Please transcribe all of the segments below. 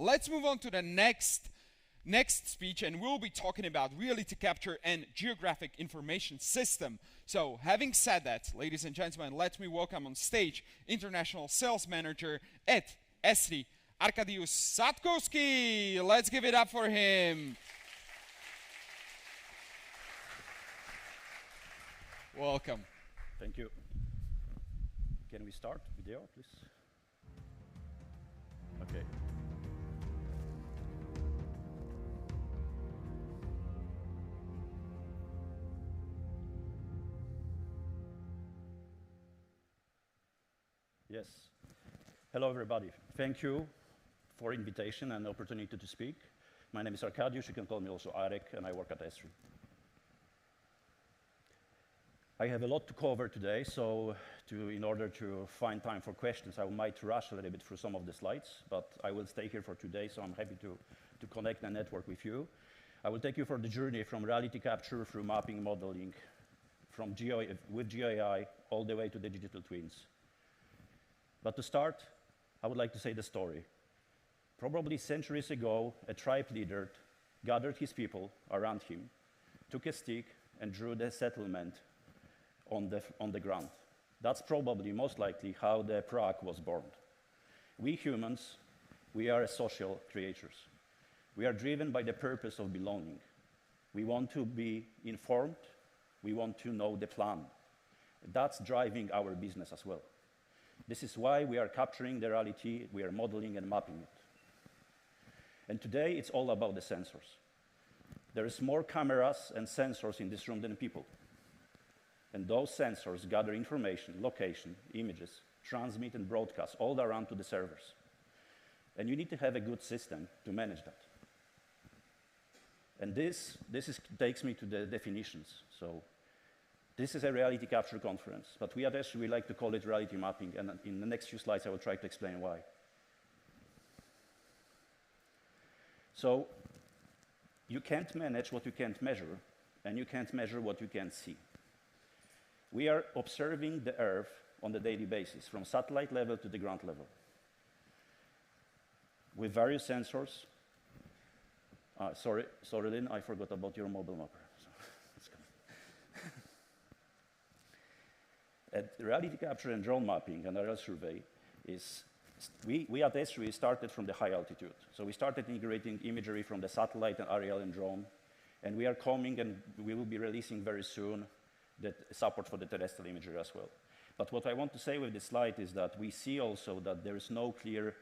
let's move on to the next speech, and we'll be talking about reality capture and geographic information system. So having said that, ladies and gentlemen, let me welcome on stage International Sales Manager at ESRI, Arkadiusz Szadkowski. Let's give it up for him. Welcome. Thank you. Can we start video, please? Okay. Yes. Hello, everybody. Thank you for invitation and opportunity to speak. My name is Arkadiusz. You can call me also Arek, and I work at ESRI. I have a lot to cover today, so in order to find time for questions, I might rush a little bit through some of the slides, but I will stay here for today, so I'm happy to connect and network with you. I will take you for the journey from reality capture through mapping, modeling, from with GIS all the way to the digital twins. But to start, I would like to say the story. Probably centuries ago, a tribe leader gathered his people around him, took a stick, and drew the settlement on the ground. That's probably most likely how the Prague was born. We humans, we are social creatures. We are driven by the purpose of belonging. We want to be informed. We want to know the plan. That's driving our business as well. This is why we are capturing the reality, we are modeling and mapping it. And today, it's all about the sensors. There is more cameras and sensors in this room than people. And those sensors gather information, location, images, transmit and broadcast all around to the servers. And you need to have a good system to manage that. And this takes me to the definitions. So this is a reality capture conference, but we at ESRI, we like to call it reality mapping, and in the next few slides, I will try to explain why. So you can't manage what you can't measure, and you can't measure what you can't see. We are observing the Earth on a daily basis, from satellite level to the ground level, with various sensors. Sorry, Lynn, I forgot about your mobile mapper. At reality capture and drone mapping and aerial survey we at ESRI started from the high altitude. So we started integrating imagery from the satellite and aerial and drone, and we are coming and we will be releasing very soon that support for the terrestrial imagery as well. But what I want to say with this slide is that we see also that there is no clear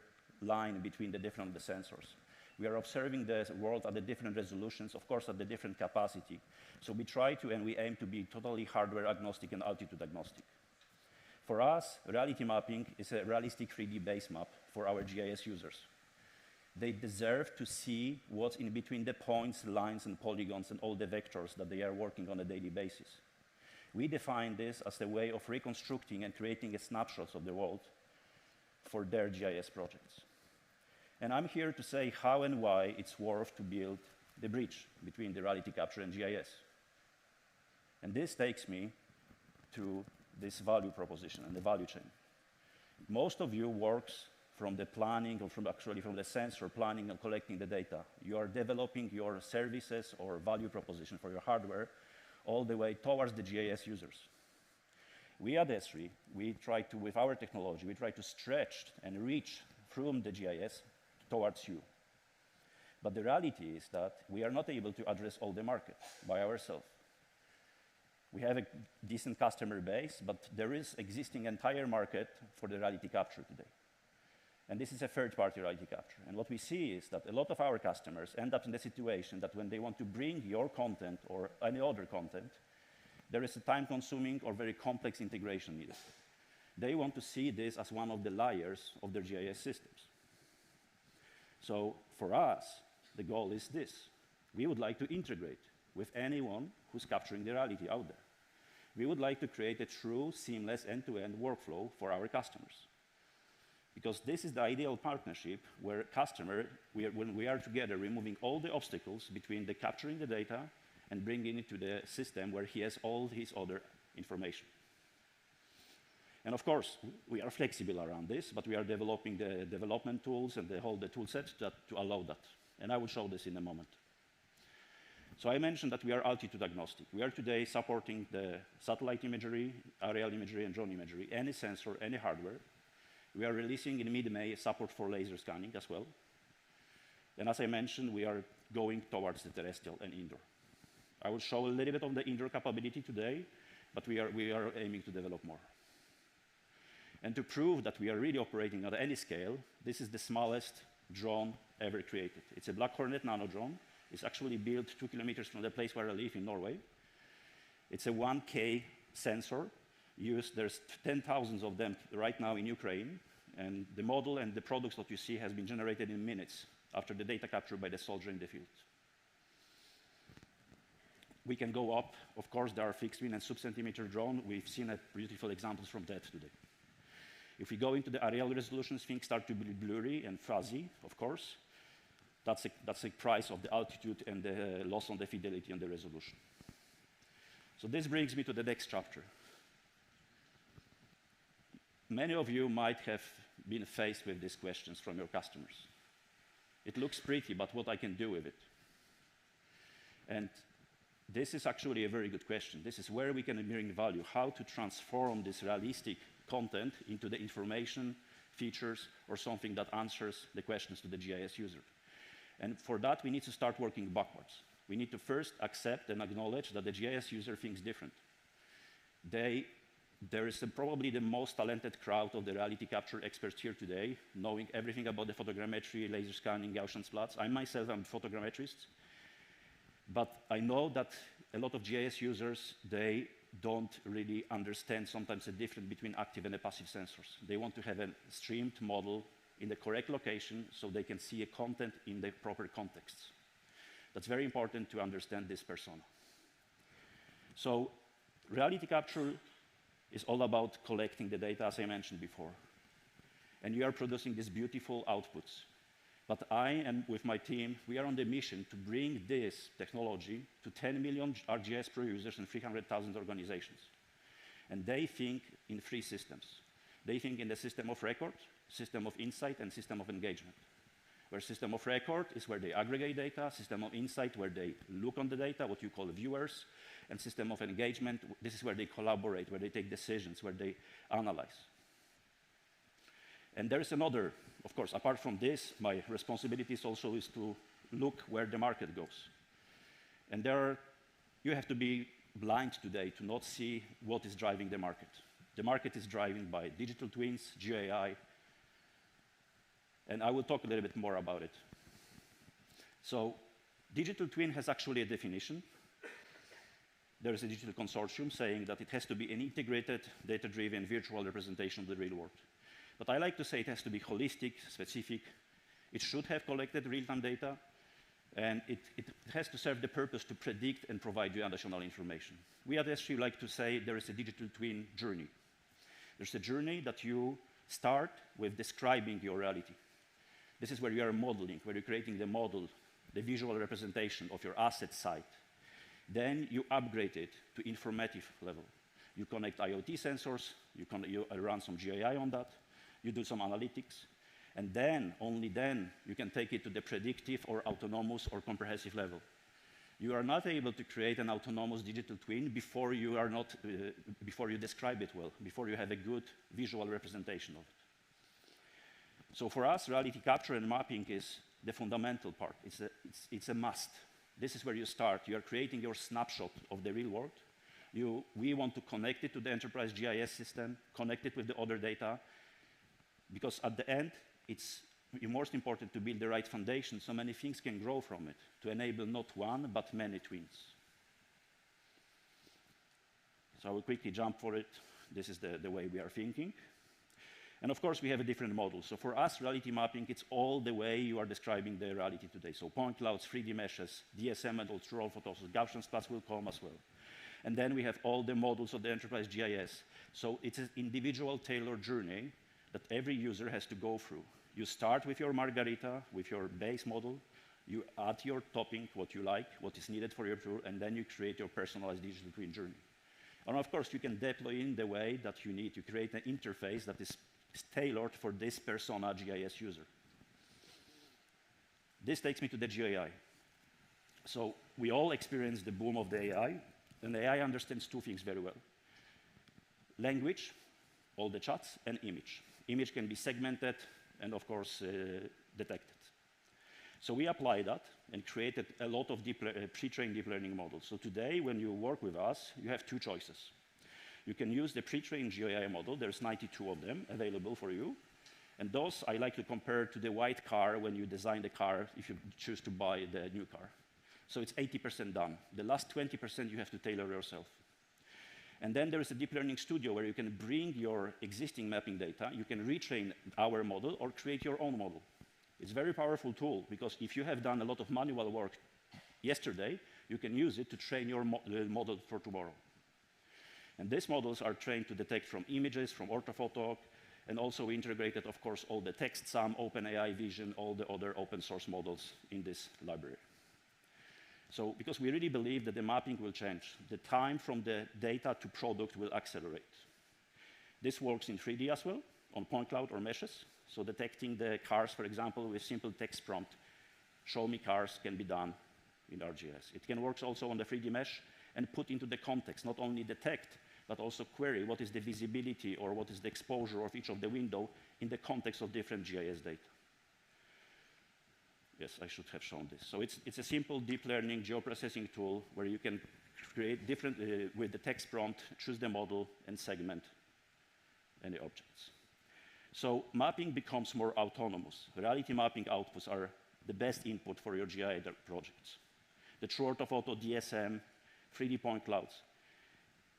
line between the different sensors. We are observing the world at the different resolutions, of course, at the different capacity. So we try to, and we aim to be totally hardware agnostic and altitude agnostic. For us, reality mapping is a realistic 3D base map for our GIS users. They deserve to see what's in between the points, lines, and polygons, and all the vectors that they are working on a daily basis. We define this as a way of reconstructing and creating a snapshot of the world for their GIS projects. And I'm here to say how and why it's worth to build the bridge between the reality capture and GIS. And this takes me to this value proposition and the value chain. Most of you works from the planning or from the sensor planning and collecting the data. You are developing your services or value proposition for your hardware all the way towards the GIS users. We at ESRI, with our technology, we try to stretch and reach from the GIS towards you. But the reality is that we are not able to address all the market by ourselves. We have a decent customer base, but there is existing entire market for the reality capture today. And this is a third-party reality capture. And what we see is that a lot of our customers end up in the situation that when they want to bring your content or any other content, there is a time-consuming or very complex integration needed. They want to see this as one of the layers of their GIS systems. So for us, the goal is this. We would like to integrate with anyone who's capturing the reality out there. We would like to create a true, seamless, end-to-end workflow for our customers. Because this is the ideal partnership where when we are together, removing all the obstacles between the capturing the data and bringing it to the system where he has all his other information. And of course, we are flexible around this, but we are developing the development tools and the whole tool set to allow that. And I will show this in a moment. So I mentioned that we are altitude agnostic. We are today supporting the satellite imagery, aerial imagery, and drone imagery, any sensor, any hardware. We are releasing in mid-May support for laser scanning as well. And as I mentioned, we are going towards the terrestrial and indoor. I will show a little bit of the indoor capability today, but we are aiming to develop more. And to prove that we are really operating at any scale, this is the smallest drone ever created. It's a Black Hornet nano drone. It's actually built 2 kilometers from the place where I live in Norway. It's a 1K sensor. There's 10,000 of them right now in Ukraine. And the model and the products that you see has been generated in minutes after the data captured by the soldier in the field. We can go up. Of course, there are fixed-wing and sub-centimeter drone. We've seen beautiful examples from that today. If we go into the aerial resolutions, things start to be blurry and fuzzy, of course. That's the price of the altitude and the loss on the fidelity and the resolution. So this brings me to the next chapter. Many of you might have been faced with these questions from your customers. It looks pretty, but what I can do with it? And this is actually a very good question. This is where we can bring value, how to transform this realistic content into the information, features, or something that answers the questions to the GIS user. And for that, we need to start working backwards. We need to first accept and acknowledge that the GIS user thinks different. There is probably the most talented crowd of the reality capture experts here today, knowing everything about the photogrammetry, laser scanning, Gaussian splats. I myself am a photogrammetrist. But I know that a lot of GIS users, they don't really understand sometimes the difference between active and the passive sensors. They want to have a streamed model in the correct location so they can see a content in the proper contexts. That's very important to understand this persona. So reality capture is all about collecting the data, as I mentioned before. And you are producing these beautiful outputs. But I and with my team, we are on the mission to bring this technology to 10 million ArcGIS pro users and 300,000 organizations. And they think in three systems. They think in the system of record, system of insight, and system of engagement. Where system of record is where they aggregate data, system of insight where they look on the data, what you call viewers, and system of engagement, this is where they collaborate, where they take decisions, where they analyze. And there is another, of course, apart from this, my responsibility also is to look where the market goes. And you have to be blind today to not see what is driving the market. The market is driven by digital twins, GAI, and I will talk a little bit more about it. So digital twin has actually a definition. There is a digital consortium saying that it has to be an integrated, data-driven virtual representation of the real world. But I like to say it has to be holistic, specific. It should have collected real-time data, and it has to serve the purpose to predict and provide you additional information. We at ESRI like to say there is a digital twin journey. There's a journey that you start with describing your reality. This is where you are modeling, where you're creating the model, the visual representation of your asset site. Then you upgrade it to informative level. You connect IoT sensors, you run some GAI on that, you do some analytics, and then, only then, you can take it to the predictive or autonomous or comprehensive level. You are not able to create an autonomous digital twin before you describe it well, before you have a good visual representation of it. So for us, reality capture and mapping is the fundamental part. It's a must. This is where you start. You are creating your snapshot of the real world. We want to connect it to the enterprise GIS system, connect it with the other data, because at the end, it's most important to build the right foundation so many things can grow from it, to enable not one, but many twins. So I will quickly jump for it. This is the way we are thinking. And of course, we have a different model. So for us, reality mapping, it's all the way you are describing the reality today. So point clouds, 3D meshes, DSM and ultra-raw photos, Gaussian splats will come as well. And then we have all the models of the enterprise GIS. So it's an individual tailored journey that every user has to go through. You start with your margarita, with your base model. You add your topping, what you like, what is needed for your tour, and then you create your personalized digital twin journey. And of course, you can deploy in the way that you need to create an interface that is tailored for this persona GIS user. This takes me to the GAI. So we all experience the boom of the AI, and the AI understands two things very well. Language, all the chats, and image. Image can be segmented and, of course, detected. So we applied that and created a lot of pre-trained deep learning models. So today, when you work with us, you have two choices. You can use the pre-trained GAI model. There's 92 of them available for you. And those I like to compare to the white car when you design the car if you choose to buy the new car. So it's 80% done. The last 20% you have to tailor yourself. And then there is a deep learning studio where you can bring your existing mapping data, you can retrain our model or create your own model. It's a very powerful tool because if you have done a lot of manual work yesterday, you can use it to train your model for tomorrow. And these models are trained to detect from images, from orthophoto, and also we integrated, of course, all the text sum, OpenAI Vision, all the other open source models in this library. So, because we really believe that the mapping will change, the time from the data to product will accelerate. This works in 3D as well, on point cloud or meshes. So detecting the cars, for example, with simple text prompt, show me cars, can be done in ArcGIS. It can work also on the 3D mesh and put into the context, not only detect, but also query what is the visibility or what is the exposure of each of the window in the context of different GIS data. Yes, I should have shown this. So it's a simple deep learning geoprocessing tool where you can create different, with the text prompt, choose the model, and segment any objects. So mapping becomes more autonomous. Reality mapping outputs are the best input for your GIS projects. The true orthophoto, DSM, 3D point clouds.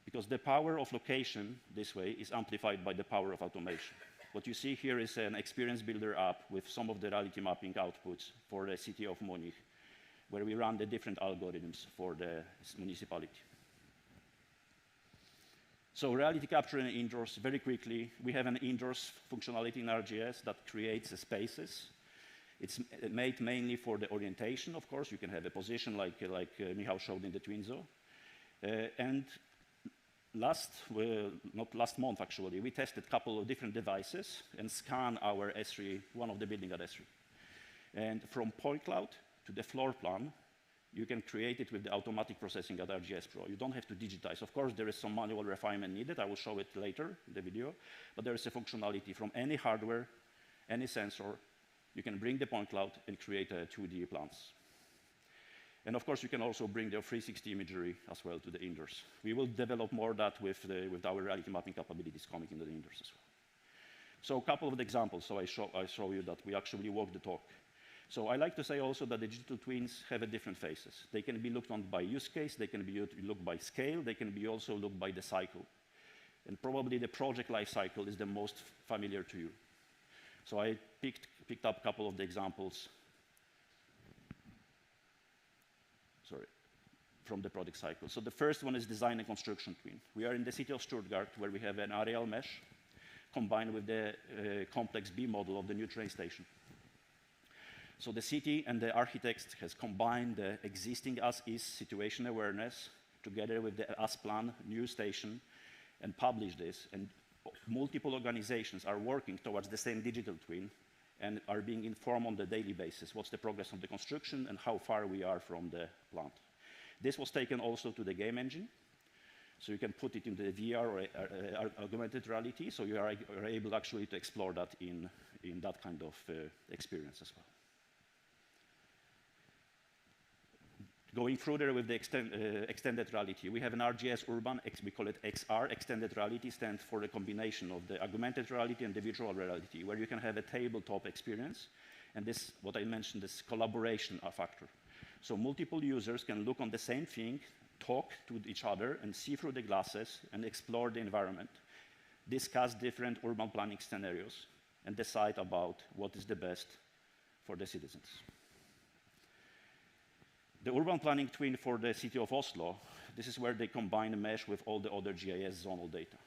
Because the power of location this way is amplified by the power of automation. What you see here is an experience builder app with some of the reality mapping outputs for the city of Munich, where we run the different algorithms for the municipality. So reality capture and indoors, very quickly, we have an indoors functionality in ArcGIS that creates spaces. It's made mainly for the orientation, of course. You can have a position like Michał showed in the twin zoo. And not last month actually, we tested a couple of different devices and scanned our ESRI, one of the buildings at ESRI. And from point cloud to the floor plan, you can create it with the automatic processing at ArcGIS Pro. You don't have to digitize. Of course, there is some manual refinement needed. I will show it later in the video. But there is a functionality from any hardware, any sensor. You can bring the point cloud and create 2D plans. And of course, you can also bring the 360 imagery as well to the indoors. We will develop more of that with our reality mapping capabilities coming into the indoors as well. So a couple of the examples. So I show you that we actually walk the talk. So I like to say also that the digital twins have different phases. They can be looked on by use case, they can be looked by scale, they can be also looked by the cycle. And probably the project life cycle is the most familiar to you. So I picked up a couple of the examples from the project cycle. So the first one is design and construction twin. We are in the city of Stuttgart, where we have an aerial mesh combined with the complex B model of the new train station. So the city and the architect has combined the existing as-is situation awareness together with the as-plan new station and published this. And multiple organizations are working towards the same digital twin and are being informed on the daily basis what's the progress of the construction and how far we are from the plant. This was taken also to the game engine. So you can put it in the VR or augmented reality, so you are able actually to explore that in that kind of experience as well. Going further with the extended reality, we have an ArcGIS Urban, we call it XR, extended reality, stands for the combination of the augmented reality and the virtual reality, where you can have a tabletop experience, and this, what I mentioned, this collaboration factor. So multiple users can look on the same thing, talk to each other, and see through the glasses, and explore the environment, discuss different urban planning scenarios, and decide about what is the best for the citizens. The urban planning twin for the city of Oslo, this is where they combine a mesh with all the other GIS zonal data.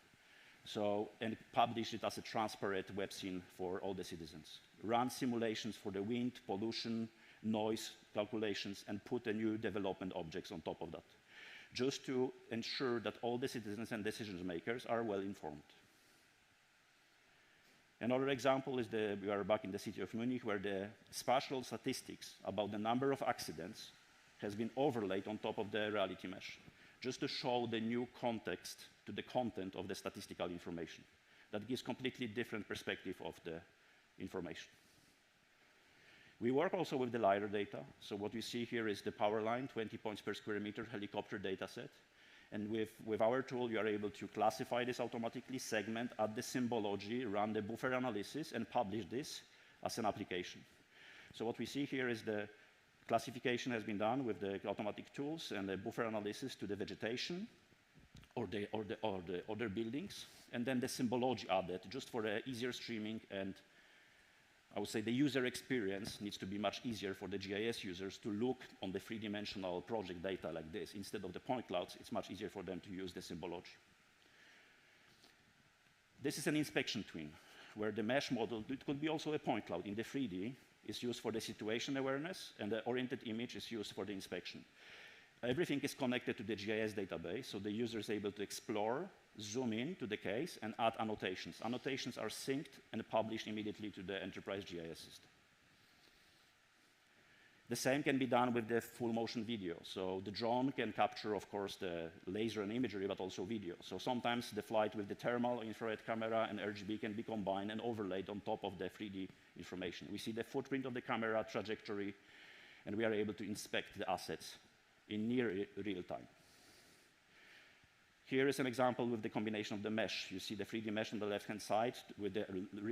So, and publish it as a transparent web scene for all the citizens. Run simulations for the wind, pollution, noise calculations, and put the new development objects on top of that. just to ensure that all the citizens and decision makers are well informed. Another example is we are back in the city of Munich, where the spatial statistics about the number of accidents has been overlaid on top of the reality mesh, just to show the new context to the content of the statistical information. That gives completely different perspective of the information. We work also with the LiDAR data. So what we see here is the Powerline, 20 points per square meter helicopter data set. And with our tool, you are able to classify this automatically, segment, add the symbology, run the buffer analysis, and publish this as an application. So what we see here is the classification has been done with the automatic tools and the buffer analysis to the vegetation or the other buildings, and then the symbology added just for easier streaming, and I would say the user experience needs to be much easier for the GIS users to look on the three-dimensional project data like this. Instead of the point clouds, it's much easier for them to use the symbology. This is an inspection twin, where the mesh model, it could be also a point cloud in the 3D, is used for the situation awareness, and the oriented image is used for the inspection. Everything is connected to the GIS database, so the user is able to explore, zoom in to the case, and add annotations. Annotations are synced and published immediately to the enterprise GIS system. The same can be done with the full motion video. So the drone can capture, of course, the laser and imagery, but also video. So sometimes the flight with the thermal, infrared camera, and RGB can be combined and overlaid on top of the 3D information. We see the footprint of the camera, trajectory, and we are able to inspect the assets in near real time. Here is an example with the combination of the mesh. You see the 3D mesh on the left-hand side with the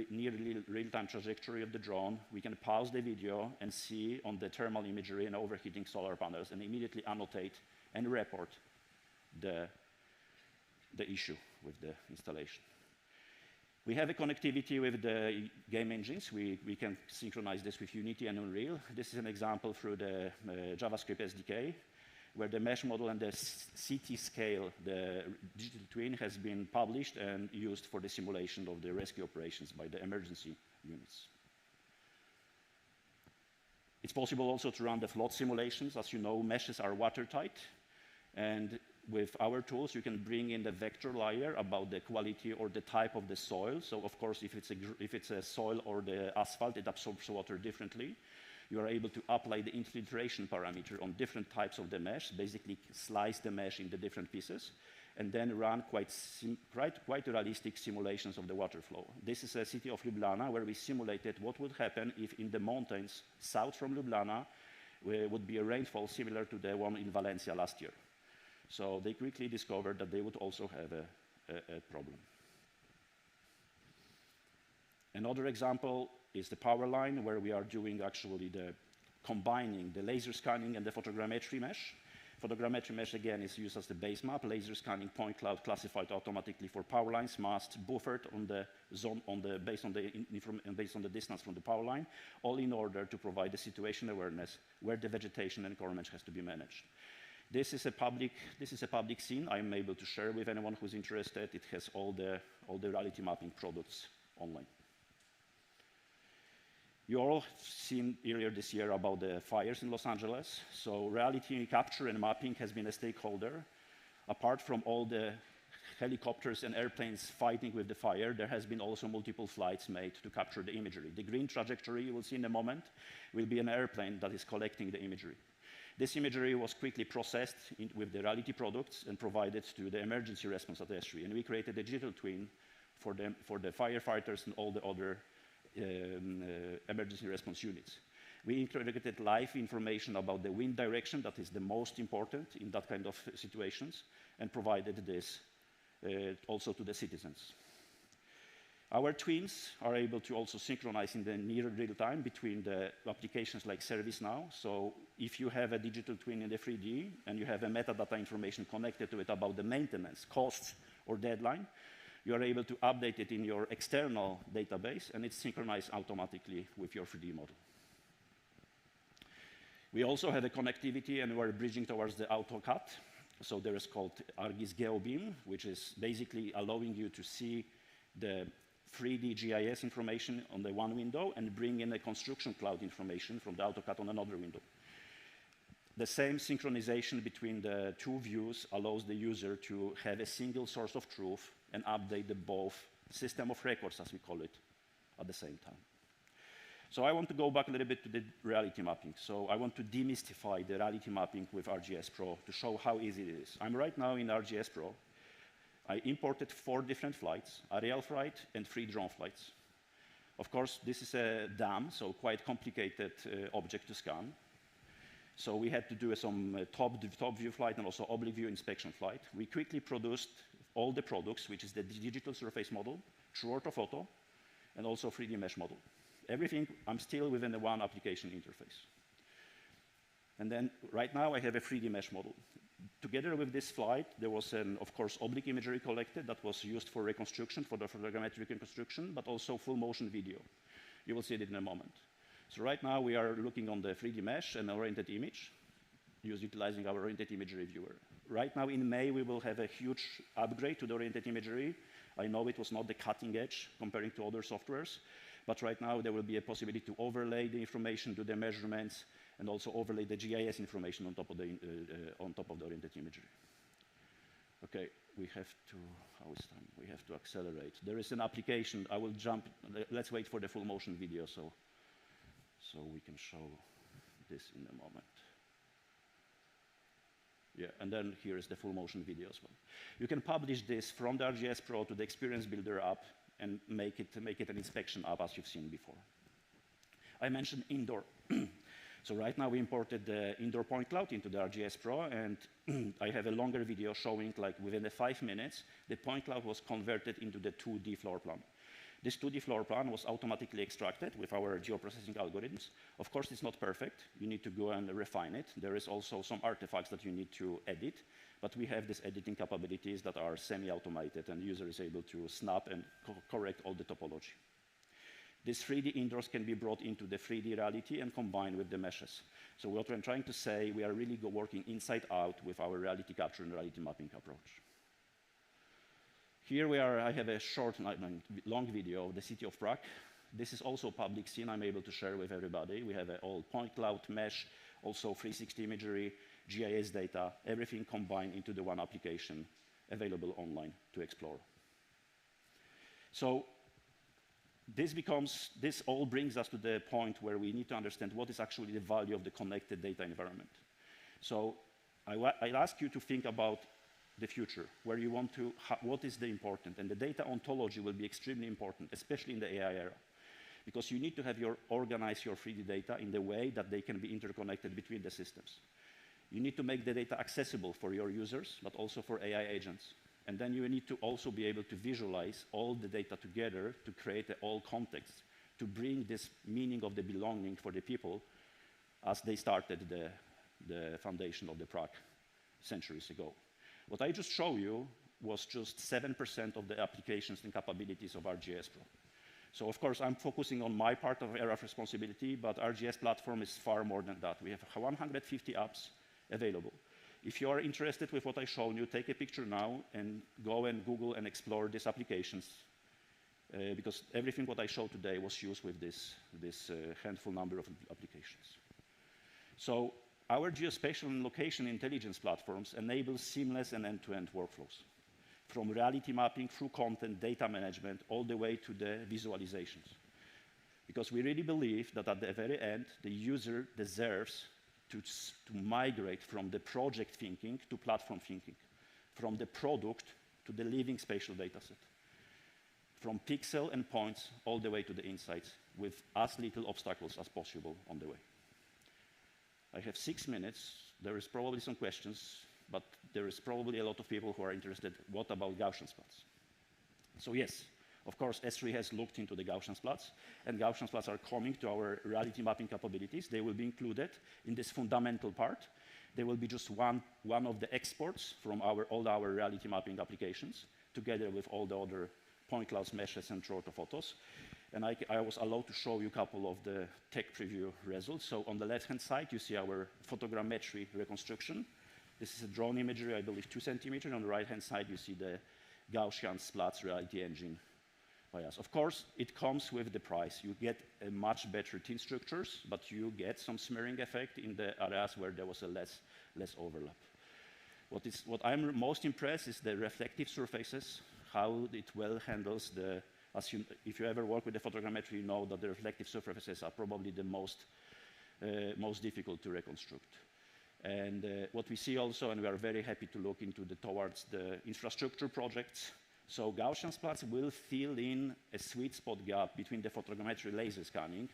near real-time trajectory of the drone. We can pause the video and see on the thermal imagery and overheating solar panels and immediately annotate and report the issue with the installation. We have a connectivity with the game engines. We can synchronize this with Unity and Unreal. This is an example through the JavaScript SDK, where the mesh model and the CT scale, the digital twin, has been published and used for the simulation of the rescue operations by the emergency units. It's possible also to run the flood simulations. As you know, meshes are watertight, and with our tools, you can bring in the vector layer about the quality or the type of the soil. So, of course, if it's a soil or the asphalt, it absorbs water differently. You are able to apply the infiltration parameter on different types of the mesh, basically slice the mesh into different pieces, and then run quite realistic simulations of the water flow. This is a city of Ljubljana, where we simulated what would happen if in the mountains south from Ljubljana would be a rainfall similar to the one in Valencia last year. So they quickly discovered that they would also have a problem. Another example is the Powerline, where we are doing actually combining the laser scanning and the photogrammetry mesh. Photogrammetry mesh, again, is used as the base map. Laser scanning point cloud classified automatically for power lines, mast buffered on the zone based on the distance from the power line, all in order to provide the situation awareness where the vegetation and core mesh has to be managed. This is a public scene I'm able to share with anyone who's interested. It has all the reality mapping products online. You all seen earlier this year about the fires in Los Angeles. So reality capture and mapping has been a stakeholder. Apart from all the helicopters and airplanes fighting with the fire, there has been also multiple flights made to capture the imagery. The green trajectory you will see in a moment will be an airplane that is collecting the imagery. This imagery was quickly processed with the reality products and provided to the emergency response at ESRI. And we created a digital twin for the firefighters and all the other emergency response units. We integrated live information about the wind direction, that is the most important in that kind of situations, and provided this also to the citizens. Our twins are able to also synchronize in the near real time between the applications like ServiceNow. So if you have a digital twin in the 3D and you have a metadata information connected to it about the maintenance, costs, or deadline, you are able to update it in your external database, and it's synchronized automatically with your 3D model. We also have a connectivity, and we're bridging towards the AutoCAD. So there is called ArcGIS GeoBeam, which is basically allowing you to see the 3D GIS information on the one window and bring in the construction cloud information from the AutoCAD on another window. The same synchronization between the two views allows the user to have a single source of truth and update the both system of records, as we call it, at the same time. So I want to go back a little bit to the reality mapping. So I want to demystify the reality mapping with ArcGIS Pro to show how easy it is. I'm right now in ArcGIS Pro. I imported 4 different flights, aerial flight and 3 drone flights. Of course, this is a dam, so quite complicated object to scan. So we had to do some top view flight and also oblique view inspection flight. We quickly produced all the products, which is the digital surface model, true orthophoto, and also 3D mesh model. Everything, I'm still within the one application interface. And then right now I have a 3D mesh model. Together with this flight, there was, of course, oblique imagery collected that was used for reconstruction, for the photogrammetric reconstruction, but also full motion video. You will see it in a moment. So right now we are looking on the 3D mesh and oriented image, utilizing our oriented imagery viewer. Right now in May, we will have a huge upgrade to the oriented imagery. I know it was not the cutting edge comparing to other softwares, but right now there will be a possibility to overlay the information, do the measurements, and also overlay the GIS information on top of the oriented imagery. Okay, we have to, how is time? We have to accelerate. There is an application, I will jump, let's wait for the full motion video so we can show this in a moment. Yeah, and then here is the full motion video as well. You can publish this from the ArcGIS Pro to the Experience Builder app and make it an inspection app as you've seen before. I mentioned indoor. So right now we imported the indoor point cloud into the ArcGIS Pro, and I have a longer video showing like within the 5 minutes, the point cloud was converted into the 2D floor plan. This 2D floor plan was automatically extracted with our geoprocessing algorithms. Of course, it's not perfect. You need to go and refine it. There is also some artifacts that you need to edit, but we have these editing capabilities that are semi-automated, and the user is able to snap and correct all the topology. These 3D indoors can be brought into the 3D reality and combined with the meshes. So what I'm trying to say, we are really working inside out with our reality capture and reality mapping approach. Here we are, I have a short, long video of the city of Prague. This is also public scene I'm able to share with everybody. We have an all point cloud mesh, also 360 imagery, GIS data, everything combined into the one application available online to explore. So this all brings us to the point where we need to understand what is actually the value of the connected data environment. So I'll ask you to think about the future, where you want to, what is the important, and the data ontology will be extremely important, especially in the AI era, because you need to have organize your 3D data in the way that they can be interconnected between the systems. You need to make the data accessible for your users, but also for AI agents. And then you need to also be able to visualize all the data together to create all context, to bring this meaning of the belonging for the people as they started the foundation of the Prague centuries ago. What I just showed you was just 7% of the applications and capabilities of ArcGIS Pro. So of course, I'm focusing on my part of area of responsibility, but ArcGIS platform is far more than that. We have 150 apps available. If you are interested with what I showed you, take a picture now and go and Google and explore these applications, because everything what I showed today was used with this handful number of applications. So our geospatial and location intelligence platforms enable seamless and end-to-end workflows, from reality mapping through content, data management, all the way to the visualizations. Because we really believe that at the very end, the user deserves to migrate from the project thinking to platform thinking, from the product to the living spatial dataset, from pixel and points all the way to the insights, with as little obstacles as possible on the way. I have 6 minutes. There is probably some questions, but there is probably a lot of people who are interested, what about Gaussian splats? So yes, of course, ESRI has looked into the Gaussian splats, and Gaussian splats are coming to our reality mapping capabilities. They will be included in this fundamental part. They will be just one of the exports from all our reality mapping applications, together with all the other point clouds, meshes, and true orthophotos. And I was allowed to show you a couple of the tech preview results. So on the left-hand side, you see our photogrammetry reconstruction. This is a drone imagery, I believe 2 centimeters. On the right-hand side, you see the Gaussian splats reality engine bias. Of course, it comes with the price. You get a much better thin structures, but you get some smearing effect in the areas where there was a less overlap. What I'm most impressed is the reflective surfaces, how it well handles the, if you ever work with the photogrammetry, you know that the reflective surfaces are probably the most difficult to reconstruct. And what we see also, and we are very happy to look into towards the infrastructure projects. So Gaussian splats will fill in a sweet spot gap between the photogrammetry laser scanning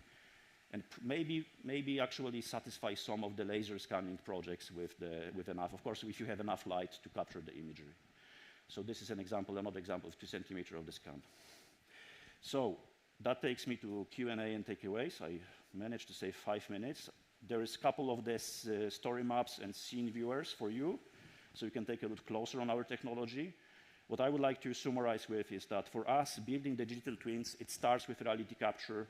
and maybe actually satisfy some of the laser scanning projects with enough, of course, if you have enough light to capture the imagery. So this is an example, another example of 2 centimeters of the scan. So that takes me to Q&A and takeaways. I managed to save 5 minutes. There is a couple of these story maps and scene viewers for you, so you can take a look closer on our technology. What I would like to summarize with is that for us, building the digital twins, it starts with reality capture.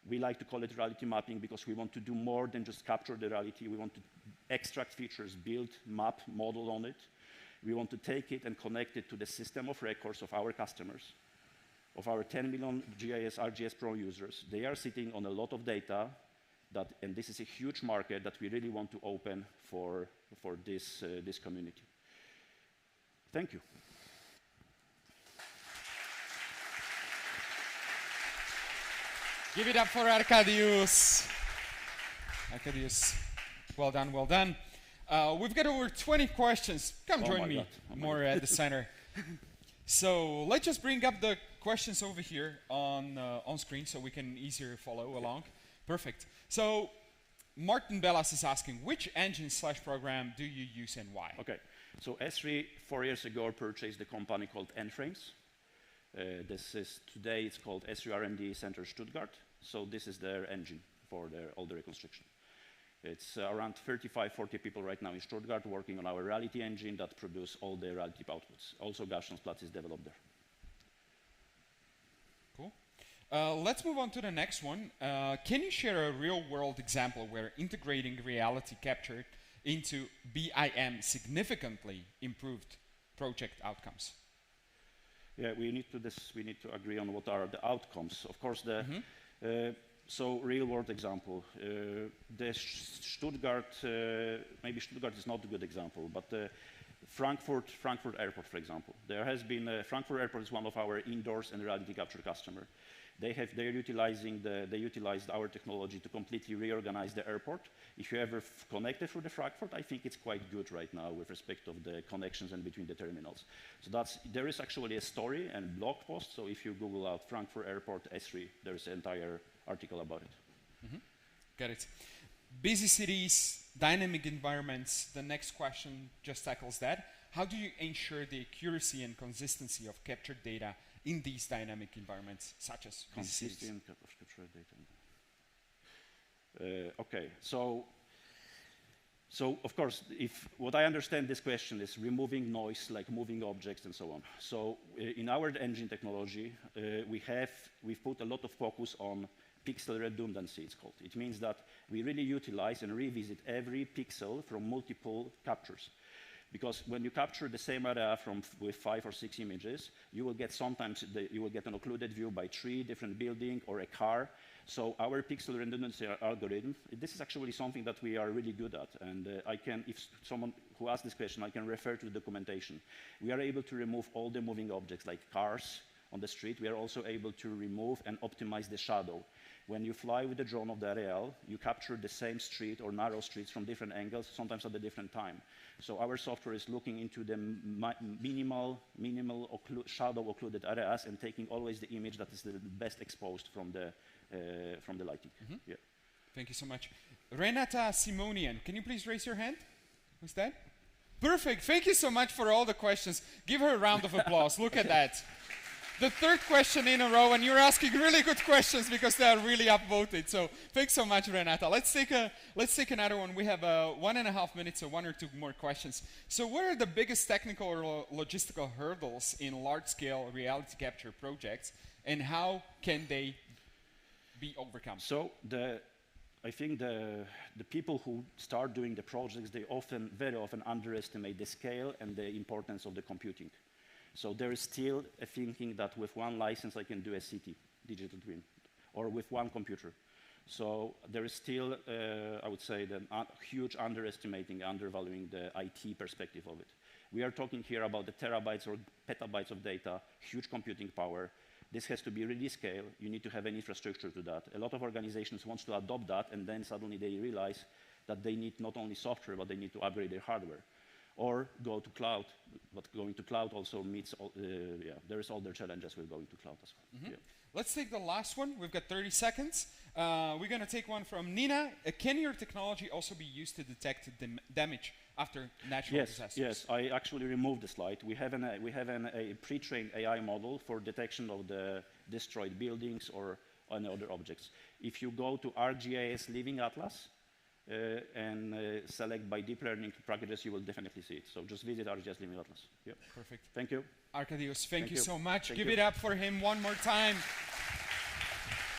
We like to call it reality mapping because we want to do more than just capture the reality. We want to extract features, build, map, model on it. We want to take it and connect it to the system of records of our customers, of our 10 million GIS, ArcGIS Pro users. They are sitting on a lot of data, and this is a huge market that we really want to open for this community. Thank you. Give it up for Arkadiusz. Arkadiusz, well done, well done. We've got over 20 questions. Come join me more at the center. So let's just bring up the questions over here on screen so we can easier follow along. Perfect. So Martin Bellas is asking, which engine/program do you use and why? Okay. So ESRI 4 years ago purchased a company called N-Frames. Today it's called ESRI R&D Center Stuttgart. So this is their engine for all the reconstruction. It's around 35, 40 people right now in Stuttgart working on our reality engine that produce all the reality outputs. Also Gaussian Splatting is developed there. Cool. Let's move on to the next one. Can you share a real-world example where integrating reality capture into BIM significantly improved project outcomes? Yeah, we need to agree on what are the outcomes. Of course, so real-world example. The Stuttgart, maybe Stuttgart is not a good example, but Frankfurt Airport, for example. There has been Frankfurt Airport is one of our indoors and reality capture customer. They utilized our technology to completely reorganize the airport. If you ever connected through the Frankfurt, I think it's quite good right now with respect of the connections and between the terminals. So there is actually a story and blog post. So if you Google out Frankfurt Airport ESRI, there's an entire article about it. Mm-hmm. Got it. Busy cities, dynamic environments. The next question just tackles that. How do you ensure the accuracy and consistency of captured data in these dynamic environments, such as consistent captured data? Okay, so of course, what I understand this question is removing noise, like moving objects and so on. So in our engine technology, we've put a lot of focus on pixel redundancy, it's called. It means that we really utilize and revisit every pixel from multiple captures. Because when you capture the same area with 5 or 6 images, you will get you will get an occluded view by 3 different buildings or a car. So our pixel redundancy algorithm, this is actually something that we are really good at. And if someone who asked this question, I can refer to the documentation. We are able to remove all the moving objects like cars on the street. We are also able to remove and optimize the shadow. When you fly with the drone of the aerial, you capture the same street or narrow streets from different angles, sometimes at a different time. So our software is looking into the minimal shadow occluded areas and taking always the image that is the best exposed from the lighting. Mm-hmm. Yeah. Thank you so much. Renata Simonian, can you please raise your hand? Who's that? Perfect. Thank you so much for all the questions. Give her a round of applause. Look at that. The third question in a row, and you're asking really good questions because they are really upvoted. So thanks so much, Renata. Let's take another one. We have 1.5 minutes, so 1 or 2 more questions. So what are the biggest technical or logistical hurdles in large-scale reality capture projects, and how can they be overcome? So I think the people who start doing the projects, they very often underestimate the scale and the importance of the computing. So there is still a thinking that with one license I can do a city, digital twin, or with one computer. So there is still, I would say, the huge undervaluing the IT perspective of it. We are talking here about the terabytes or petabytes of data, huge computing power. This has to be really scaled. You need to have an infrastructure to that. A lot of organizations want to adopt that, and then suddenly they realize that they need not only software, but they need to upgrade their hardware. Or go to cloud, but going to cloud also meets, there's all the challenges with going to cloud as well. Yeah. Let's take the last one. We've got 30 seconds. We're going to take one from Nina. Can your technology also be used to detect damage after natural disasters? Yes, I actually removed the slide. We have a pre-trained AI model for detection of the destroyed buildings or any other objects. If you go to ArcGIS Living Atlas and select by deep learning packages, you will definitely see it. So just visit ArcGIS Living Atlas. Yeah. Perfect. Thank you. Arkadiusz, thank you so much. Thank Give you. it up for him one more time.